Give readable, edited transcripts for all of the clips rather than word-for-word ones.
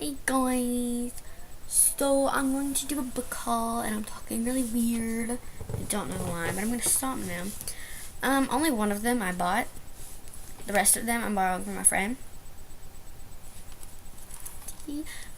Hey guys, so I'm going to do a book haul and I'm talking really weird. I don't know why, but I'm going to stop now. Only one of them I bought. The rest of them I'm borrowing from my friend.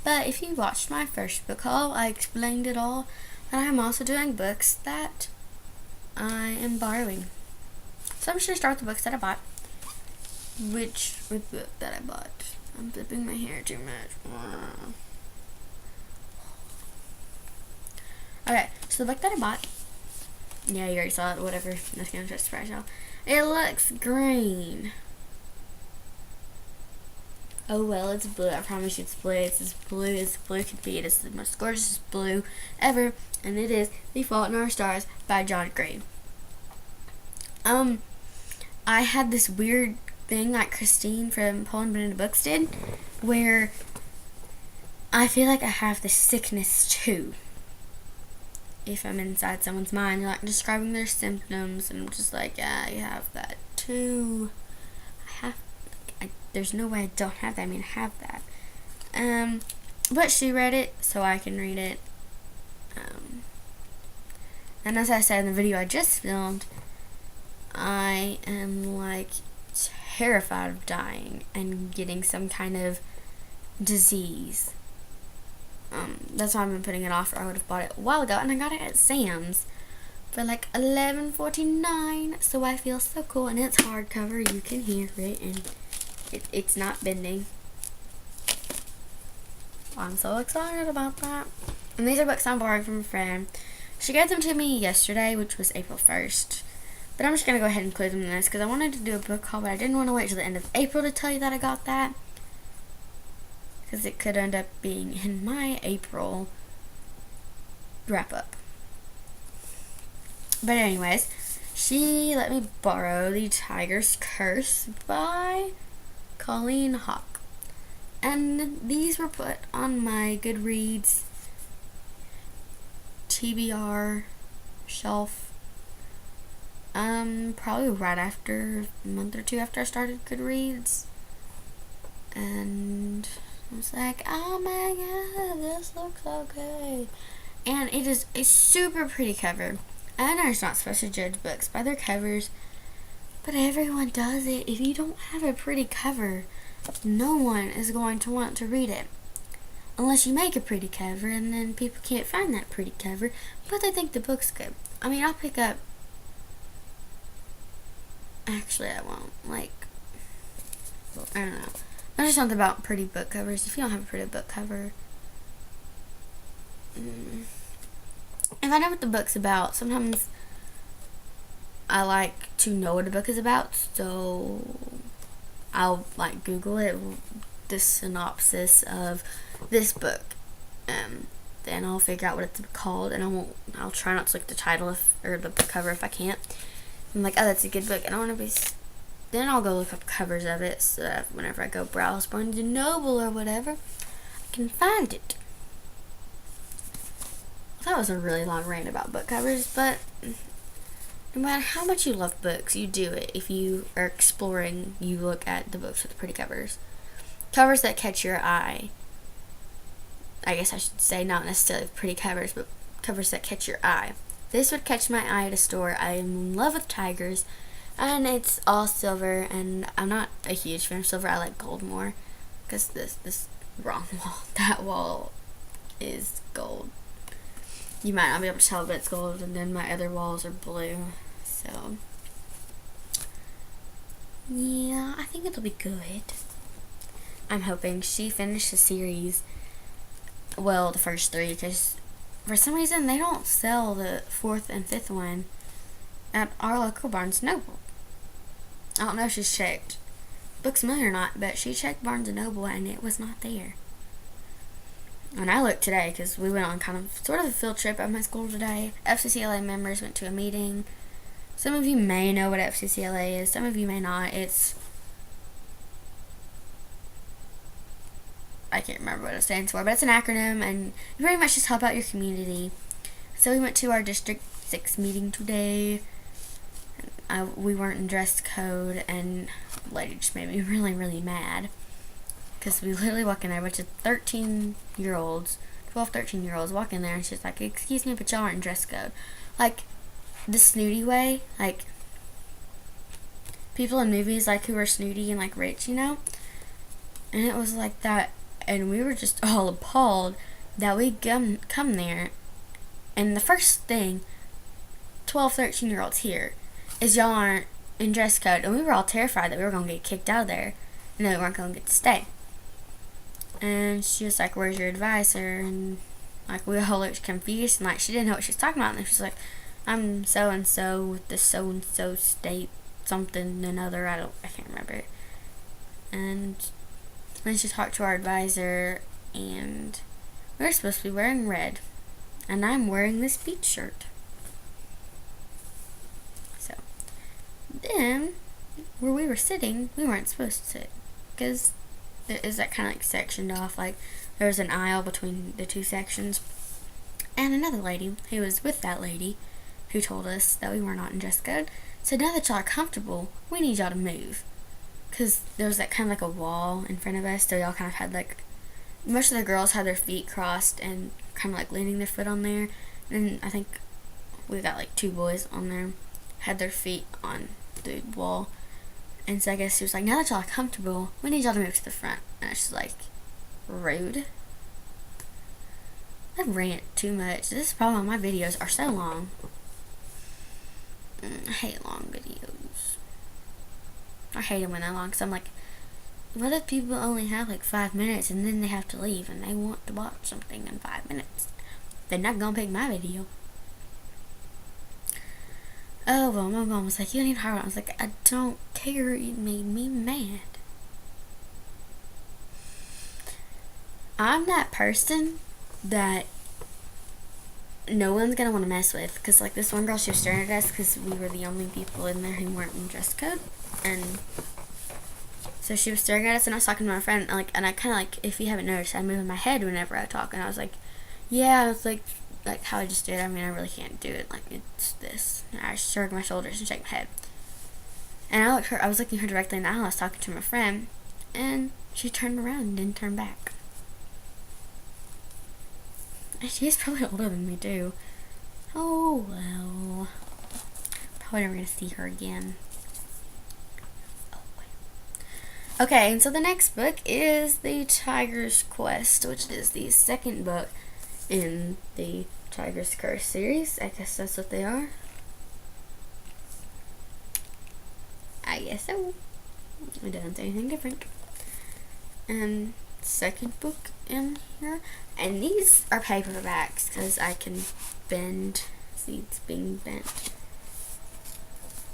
But if you watched my first book haul, I explained it all. And I'm also doing books that I am borrowing. So I'm just going to start with the books that I bought. Which book that I bought? I'm flipping my hair too much. Okay, so the book that I bought, yeah, you already saw it, whatever, that's gonna just surprise y'all. It looks green. Oh well, it's blue, I promise you it's blue. It's as blue could be. It is the most gorgeous blue ever, and it is The Fault in Our Stars by John Green. I had this weird thing like Christine from Poland Banana Books did, where I feel like I have this sickness too. If I'm inside someone's mind, like describing their symptoms, and I'm just like, yeah, you have that too. There's no way I don't have that. I mean, I have that. But she read it, so I can read it. And as I said in the video I just filmed, I am like terrified of dying and getting some kind of disease. That's why I've been putting it off, or I would have bought it a while ago, and I got it at Sam's for like $11.49, so I feel so cool, and it's hardcover, you can hear it, and it's not bending. I'm so excited about that. And these are books I'm borrowing from a friend. She gave them to me yesterday, which was April 1st. But I'm just going to go ahead and include them in this, because I wanted to do a book haul, but I didn't want to wait till the end of April to tell you that I got that. Because it could end up being in my April wrap-up. But anyways, she let me borrow The Tiger's Curse by Colleen Hawke. And these were put on my Goodreads TBR shelf. Probably right after, a month or two after I started Goodreads. And I was like, oh my god, this looks okay. And it is a super pretty cover. I know it's not supposed to judge books by their covers, but everyone does it. If you don't have a pretty cover, no one is going to want to read it. Unless you make a pretty cover, and then people can't find that pretty cover, but they think the book's good. I mean, I'll pick up... Actually, I won't. Like, I don't know. There's just something about pretty book covers. If you don't have a pretty book cover... If I know what the book's about, sometimes I like to know what a book is about, so I'll like Google it, the synopsis of this book, then I'll figure out what it's called, and I'll try not to look at the title or the book cover if I can't. I'm like, oh, that's a good book, and I want to be, then I'll go look up covers of it, so that whenever I go browse Barnes & Noble or whatever, I can find it. That was a really long rant about book covers, but no matter how much you love books, you do it. If you are exploring, you look at the books with pretty covers. Covers that catch your eye. I guess I should say not necessarily pretty covers, but covers that catch your eye. This would catch my eye at a store. I am in love with tigers, and it's all silver, and I'm not a huge fan of silver. I like gold more, because this wrong wall, that wall is gold. You might not be able to tell, but it's gold, and then my other walls are blue, so yeah, I think it'll be good. I'm hoping. She finished the series, well, the first 3, because for some reason they don't sell the 4th and 5th one at our local Barnes & Noble. I don't know if she's checked Books A Million or not, but she checked Barnes & Noble and it was not there. And I looked today because we went on kind of sort of a field trip at my school today. FCCLA members went to a meeting. Some of you may know what FCCLA is. Some of you may not. I can't remember what it stands for, but it's an acronym, and you pretty much just help out your community. So we went to our District 6 meeting today. We weren't in dress code, and the lady just made me really, really mad. because we literally walk in there, a bunch of 13-year-olds, 12, 13-year-olds walk in there, and she's like, excuse me, but y'all aren't dress code. Like, the snooty way, like, people in movies, like, who are snooty and, like, rich, you know? And it was like that, and we were just all appalled that we come there, and the first thing 12, 13-year-olds here is y'all aren't in dress code, and we were all terrified that we were going to get kicked out of there, and that we weren't going to get to stay. And she was like, where's your advisor? And, like, we all looked confused, and, like, she didn't know what she was talking about, and she was like, I'm so-and-so with the so-and-so state something another, I can't remember. And then she talked to our advisor, and we were supposed to be wearing red, and I'm wearing this beach shirt. So then, where we were sitting, we weren't supposed to sit, because there is that kind of like sectioned off, like there was an aisle between the two sections, and another lady who was with that lady who told us that we were not in dress code said, now that y'all are comfortable, we need y'all to move, because there was that kind of like a wall in front of us, so y'all kind of had like, most of the girls had their feet crossed and kind of like leaning their foot on there, and I think we got like 2 boys on there had their feet on the wall. And so I guess she was like, now that y'all are comfortable, we need y'all to move to the front. And I was just like, rude. I rant too much. This is the problem. My videos are so long. I hate long videos. I hate them when they're long, because I'm like, what if people only have like 5 minutes and then they have to leave and they want to watch something in 5 minutes? They're not going to pick my video. Oh, well, my mom was like, you don't need to hire one. I was like, I don't care. It made me mad. I'm that person that no one's going to want to mess with. Because, like, this one girl, she was staring at us because we were the only people in there who weren't in dress code. And so she was staring at us, and I was talking to my friend. And I kind of, like, if you haven't noticed, I move my head whenever I talk. And I was like, yeah, I was like how I just did. I mean, I really can't do it. Like, it's this. And I just shrug my shoulders and shake my head. And I was looking her directly in the eye. I was talking to my friend, and she turned around and didn't turn back. And she's probably older than me too. Oh well. Probably never gonna see her again. Oh well. Okay, and so the next book is The Tiger's Quest, which is the second book in the Tiger's Curse series. I guess that's what they are. I guess so. It doesn't say anything different. And second book in here. And these are paperbacks because I can bend. See, it's being bent.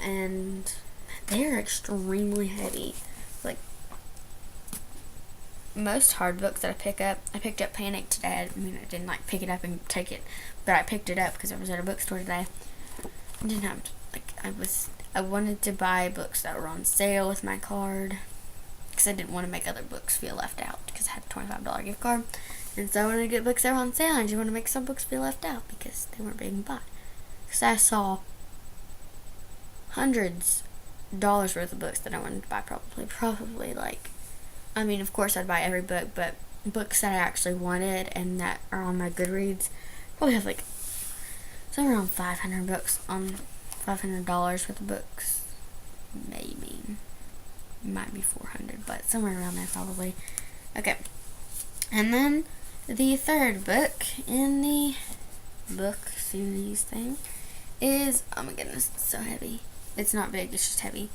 And they're extremely heavy. Like, most hard books that I picked up Panic today. I mean, I didn't like pick it up and take it, but I picked it up because I was at a bookstore today. I didn't have to, like, I wanted to buy books that were on sale with my card because I didn't want to make other books feel left out because I had a $25 gift card. And so I wanted to get books that were on sale, and I didn't want to make some books feel left out because they weren't being bought. Because I saw hundreds of dollars worth of books that I wanted to buy, probably like, I mean, of course I'd buy every book, but books that I actually wanted and that are on my Goodreads, probably have like somewhere around $500 worth of books. Maybe. Might be 400, but somewhere around there probably. Okay. And then the third book in the book series thing is, oh my goodness, it's so heavy. It's not big, it's just heavy.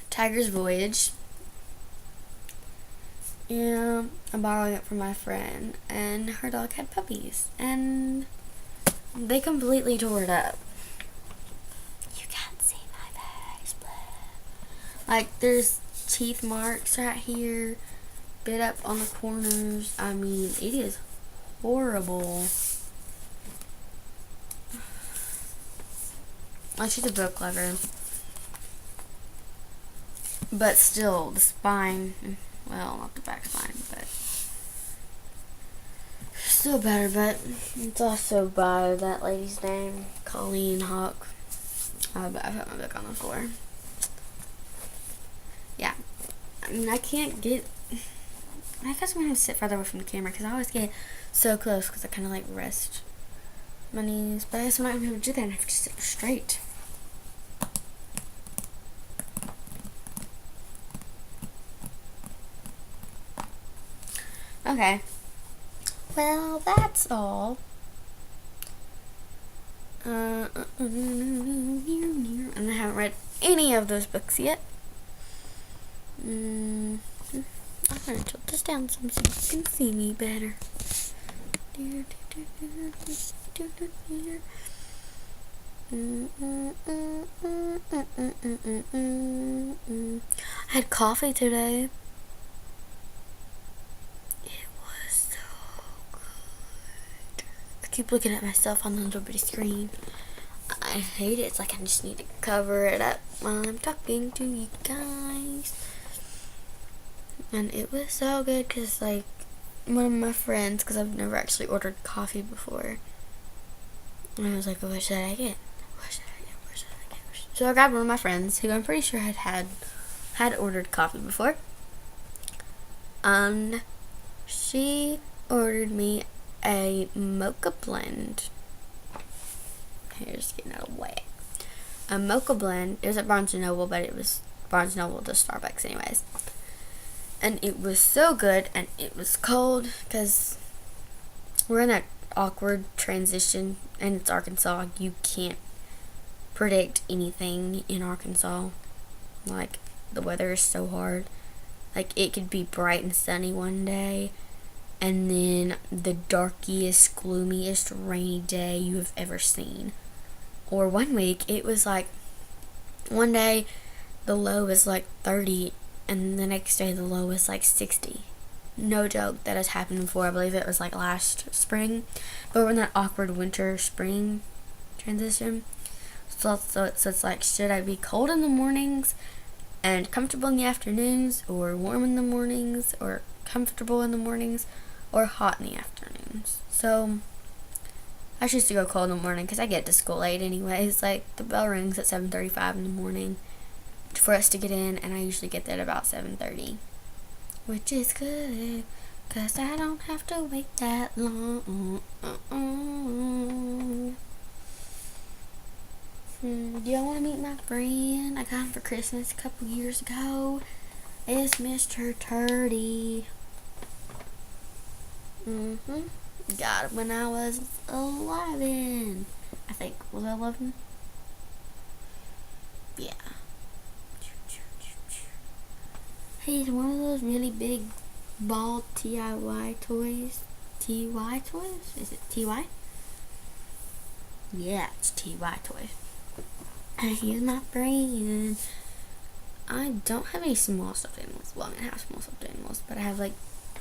Tiger's Voyage. Yeah, I'm borrowing it from my friend, and her dog had puppies, and they completely tore it up. You can't see my face, but like, there's teeth marks right here, bit up on the corners. I mean, it is horrible. Like, she's a book lover, but still, the spine, well, not the back spine, but still better. But it's also by that lady's name, Colleen Hawk. I put my book on the floor. Yeah, I mean, I can't get guess I'm going to sit further away from the camera because I always get so close because I kind of like rest my knees. But I guess I'm not going to be able to do that. I have to sit straight. Okay. Well, that's all. And I haven't read any of those books yet. I'm gonna tilt this down some so you can see me better. I had coffee today. It was so good. I keep looking at myself on the little bitty screen. I hate it. It's like I just need to cover it up while I'm talking to you guys. And it was so good because, like, one of my friends, because I've never actually ordered coffee before, and I was like, what should I get? What should I get? What should I get? So I grabbed one of my friends who I'm pretty sure had ordered coffee before. She ordered me a mocha blend. Here's getting out of the way. A mocha blend. It was at Barnes & Noble, but it was Barnes & Noble to Starbucks anyways. And it was so good, and it was cold because we're in that awkward transition, and it's Arkansas. You can't predict anything in Arkansas. Like, the weather is so hard. Like, it could be bright and sunny one day, and then the darkest, gloomiest, rainy day you have ever seen. Or one week, it was like, one day the low was like 30, and the next day the low was like 60. No joke, that has happened before. I believe it was like last spring. But we're in that awkward winter-spring transition. So it's like, should I be cold in the mornings and comfortable in the afternoons, or warm in the mornings, or comfortable in the mornings, or hot in the afternoons? So I choose to go cold in the morning because I get to school late anyways. Like, the bell rings at 7:35 in the morning for us to get in, and I usually get there at about 7:30, which is good because I don't have to wait that long. Do y'all want to meet my friend? I got him for Christmas a couple years ago. It's Mr. Turdy. Got it when I was 11. I think. Was I 11? Yeah. He's one of those really big ball TIY toys. TY toys? Is it TY? Yeah, it's TY toys. And he's my friend. I don't have any small stuffed animals. Well, I mean, I have small stuffed animals, but I have like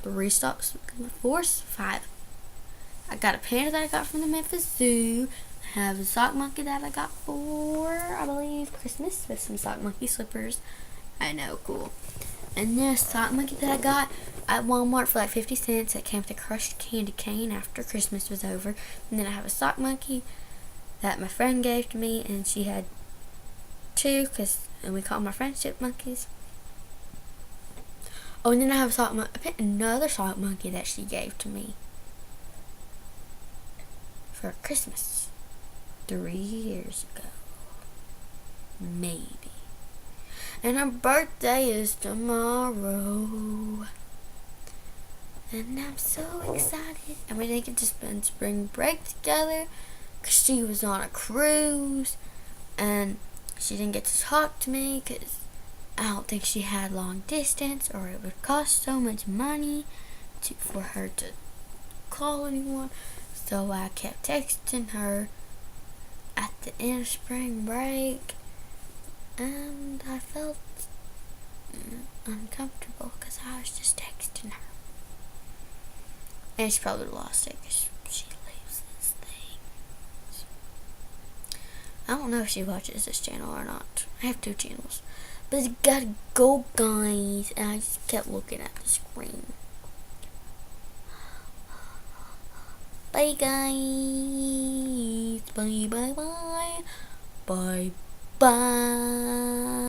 5. I got a panda that I got from the Memphis Zoo. I have a sock monkey that I got for, I believe, Christmas, with some sock monkey slippers. I know, cool. And then a sock monkey that I got at Walmart for like 50 cents. It came with a crushed candy cane after Christmas was over. And then I have a sock monkey that my friend gave to me, and she had 2, and we call them our friendship monkeys. Oh, and then I have another sock monkey that she gave to me for Christmas 3 years ago, maybe. And her birthday is tomorrow, and I'm so excited. And we didn't get to spend spring break together because she was on a cruise, and she didn't get to talk to me because I don't think she had long distance, or it would cost so much money for her to call anyone. So I kept texting her at the end of spring break, and I felt uncomfortable because I was just texting her. And she probably lost it because she leaves this thing. I don't know if she watches this channel or not. I have 2 channels. But it's gotta go, guys. And I just kept looking at the screen. Bye, guys. Bye, bye, bye. Bye, bye.